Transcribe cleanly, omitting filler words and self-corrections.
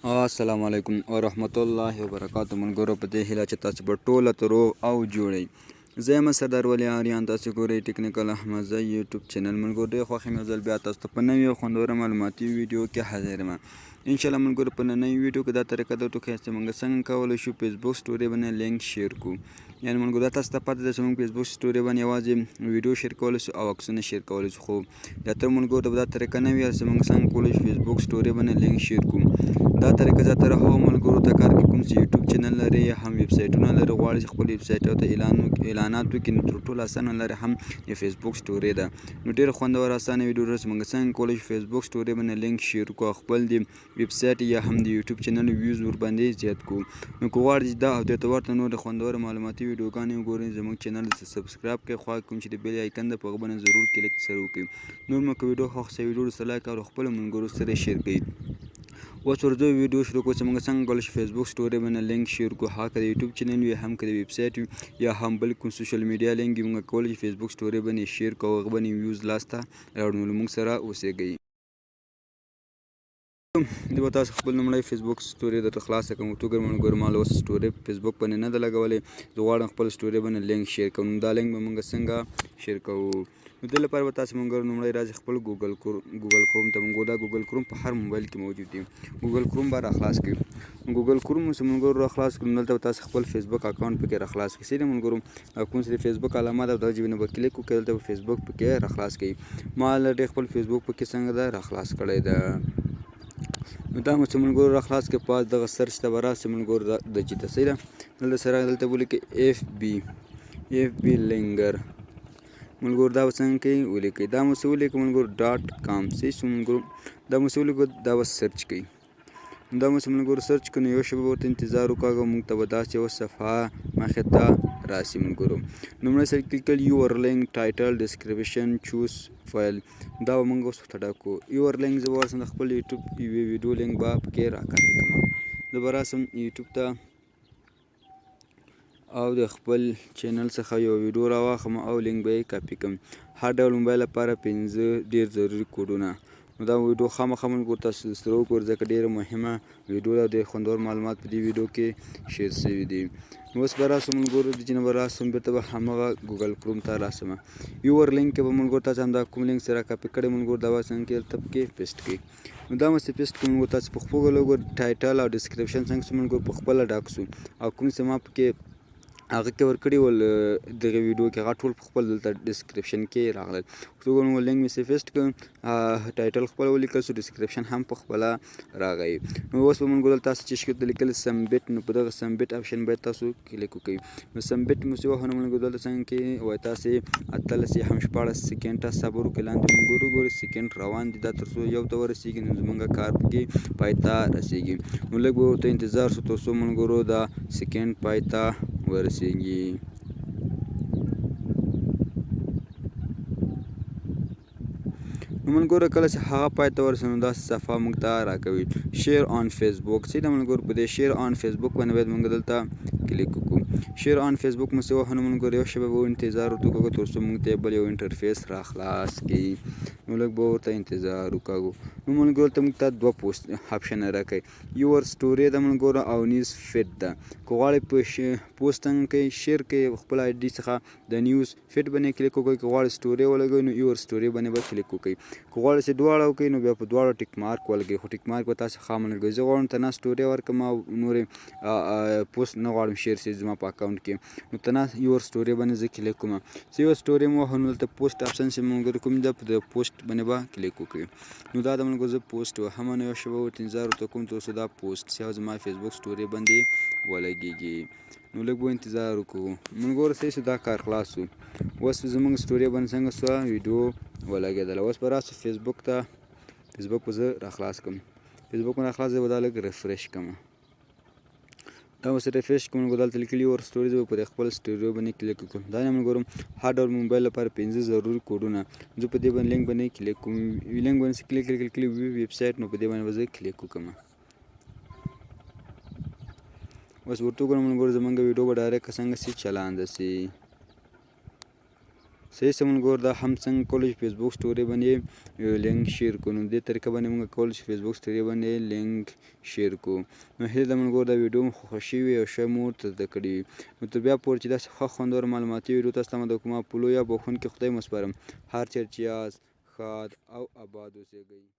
السلام علیکم ورحمت الله وبرکاتو. ملګرو په دې هیله چې تاسو به ټوله روغ او جوړئ. زه یم سردار ولی آریان، تاسو ګورئ ټیکنیکل احمدزی یوټیوب چینل. ملګرو ډېر خوښ یم یو ځل بیا تاسو ته په نوي او خوندوره معلوماتي ویډیو کې حاضر یم. انشاءالله ملګرو په نننۍ ویډیو کې دا طریقه درته وښیم چې موږ څنګه کولی شو فیسبوک سټوري باندې لینک شیر کړو. یعنې ملګرو دا تاسو ته پته ده چې موږ فیسبوک سټوري باندې یوازې ویډیو شیر کولی شو او عکسونه شیر کولی شو، خو زیاتره ملګرو ته دا طریقه نه وي چې موږ څنګه کولی شو فیسبوک سټوري باندې لینک شیر کړو. دا طریقه زیاتره هغو ملګرو ته کار کوي کوم چې یوټیوب چینل لري یا هم ویب سایټونه لري، غواړي چې خپل ویب سایټ ته اعلانات وکړي. نو تر ټولو اسانه لري هم د فیسبوک سټوري ده. نو ډېر خوندور اسانه ویډیو ده چې موږ څنګه کولی شو فیسبوک سټوري باندې لینک شیر کړو، خپل د ویب سایټ یا هم د یوټیوب چینل ویوز ورباندې زیات کړو. نو که غواړئ چې دا او دې ته ورته نور خوندور معلوماتي ویډیوګانې وګورئ، زموږ چینل ته سبسکرایب کړئ، خوا کوم چې د بیل آیکن ده په هغه باندې ضرور کلیک سره وکړئ. نور مو که ویډیو خوښ شوي ویډیو سره لایک او خپلو ملګرو سره شیر کړئ. اوس ورځو ویډیو شروع کوو چې موږ څنګه کولی شو فیسبوک سټوري باندې لینک شیر کړو. هغه که د یوټیوب چینل وي، هم که د ویب سایټ وي، یا هم بل کوم سوشل میډیا لینک وي، موږ کولی شو فیسبوک سټوري باندې شیر کړو، هغه باندې ویوز لاسته راوړو. نو موږ سره اوسیږئ. زه به تاسو خپل لومړی فیسبوک سټوري درته خلاصه کړم. تو ګرم ما اوس سټوري فیسبوک باندې نه ده لګولې، زه غواړم خپل سټوري باندې لینک شیر کړم. نو دا لینک به موږ څنګه شیر کوو؟ نو دې لپاره به تاسو ملګرو لومړی راځئ خپل ګوګل کروم ته. مونږ دا ګوګل کروم په هر موبایل کې موجود دی. ګوګل کروم به را خلاص کړئ. ګوګل کروم چې ملګرو را خلاص کړو، دلته به تاسو خپل فیسبوک اکاونټ پکې را خلاص کړئ. صحیح ده ملګرو؟ کوم چې د فیسبوک علامه ده دغه ځای به کلیک وکړئ، دلته به فیسبوک پکې را خلاص کړئ. ما الریډي خپل فیسبوک پکې څنګه ده را خلاص کړی ده. نو دا مو چې ملګرو را خلاص کړئ، پاس دغه سرچ ته به راسئ ملګرو د چې ده. صحیح ده؟ دلته سره دلته ولیکئ اف بي لینګر. ملګرو دا به څنګه کوئ ولیکئ، دا مو څه ولیکئ ملګرو .com. صحیح شو ملګرو؟ دا مو څه ولیکئ، دا به سرچ کوئ. دا مو چې ملګرو سرچ کړو، نو یو شېبه به ورته انتظار وکړو، موږ ته به داسې یوه صفحه مخې ته راسي ملګرو. لومړی سره کلیک کړئ یور لینک ټایټل ډسکرپشن چوز فایل. دا به موږ اوس ورته ډک کړو. یور لینک زه به ورسم د خپل یوټیوب یوې ویډیو لینک به پکې را کاپي کړم. زه به راسم یوټیوب ته او د خپل چینل څخه یو ویډیو راواخلم او لینک به یې کاپي کړم. هر ډول موبایل لپاره 5 ډېر ضروري کوډونه. نو دا ویډیو خامخا ملګرو تاسو سره وګورئ، ځکه ډېره مهمه ویډیو ده. ډېر خوندور معلومات په دې ویډیو کې شیر شوي دي. نو اوس به راسم ملګرو، د چې نه به راسم بېرته به همغه ګوګل کروم ته راسم. یور لینک کې به ملګرو تاسو همدا کوم لینک سره کاپي کړی ملګرو، دا به څنګه کې دلته پکې پیسټ کړئ. نو دا مو چې پیسټ کړئ ملګرو، تاسو په خپله وګورئ ټایټل او ډسکرپشن څنګه شو ملګرو، په خپله ډک شو. او کوم چې ما پکې هغه کې ورکړي ول دغه ویډیو کې، هغه ټول په خپل دلته ډسکرپشن کې راغلل. څو ګورم لینک مې سې پیسټ کړ، ټایټل خپل ولیکل شو، ډسکرپشن هم په خپله راغی. نو اوس به مونږ دلته تاسو چې ښکته لیکل سبمیټ، نو په دغه سبمیټ اپشن باید تاسو کلیک وکړئ. نو سبمیټ مو چې وهو نو مونږ دلته څنګه کې وایي تاسې 18 یا هم 14 سیکنډه صبر وکړئ. لاندې مونږ وګورئ سیکنډ روان دي، دا تر څو یو ته ورسېږي نو زموږ کار پکې پای ته رسېږي. نو لږ به ورته انتظار شو تر څو ملګرو دا سیکنډ پای ته ورسېږي. نو ملګرو کله چې هغه پای ته ورسېږي نو داسې صفحه موږ ته راکوي شیر آن فیسبوک. صحیح ده ملګرو؟ په دې شیر آن فیسبوک باندې باید موږ دلته کلیک وکړو. شیر آن فیسبوک مو چې وهو نو ملګرو یو شېبه به انتظار ورته وکړو تر څو موږ ته بل یو انټرفیس را خلاص کړي. نو لږ به ورته انتظار وکړو. نو ملګرو ته موږ ته 2 پوسټ اپشن راکوي، یور سټوري ده ملګرو او نیوز فیډ ده. که غواړئ په پوسټ څنګه کوئ شیر کوئ، خپل آی ډي څخه د نیوز فیډ باندې کلیک وکړئ. که غواړئ سټوري ولګوئ نو یور سټوري باندې به کلیک وکړئ. که غواړئ چې دواړه وکړئ نو بیا په دواړو ټیک مارک ولګوئ، خو ټیک مارک به تاسو خامن لګوئ. زه غواړم تنها سټوري ورکړم او نورې پوسټ نه غواړم شیر شي زما په اکاونټ کې، نو تنها یور سټوري باندې زه کلیک کوم. چې یور سټوري مو وهو نو دلته پوسټ اپشن چې ملګرو کوم ده، په د پوسټ باندې به کلیک وکړئ. نو دا د ملګرو زه پوسټ وهم، نو یو شېبه ورته انتظار ورته کوم تر څو دا پوسټ شي او زما فیسبوک سټوري باندې ولګېږي. نو لږ به انتظار وکړو ملګرو. صحیح شو، دا کار خلاص شو. اوس زموږ سټوري باندې څنګه شوه ویډیو ولګېدله. اوس به راسو فیسبوک ته، فیسبوک به زه را خلاص کړم. فیسبوک مې را خلاص، زه به دا لږ ریفریش کړم. دا اوس ریفریش کوم ملګرو، دلته لیکلي یور سټوري، زه به پر خپل سټوري باندې کلیک وکړم. دا نه ملګرو هر ډول موبایل لپاره 5 ضروري کوډونه. زه په دې باندې لینک باندې کلیک کوم، لینک باندې کلیک کړئ ویب سایټ، نو په دې باندې به زه کلیک وکړم. اوس ورته وګورم ملګرو زموږ ویډیو به ډایرکټ څنګه سي چلانده سي. صحیح سمونګور دا هم څنګه کولی شي فیسبوک سټوري باندې یو لینک شیر کړو. نو دې طریقه باندې موږ کولی شو فیسبوک سټوري باندې لینک شیر کړو. نو هیله ده ملګرو دا ویډیو مو خوښه شوې او ښه مو ورته زده کړې وي. نو تر بیا پورې چې داسې ښه خوندور معلوماتي ویډیو تاسو ته د کومه په لوی یا بخښونکي خدای مو سپارم. هر چېرې چې یاست ښاد او اباد اوسېږئ.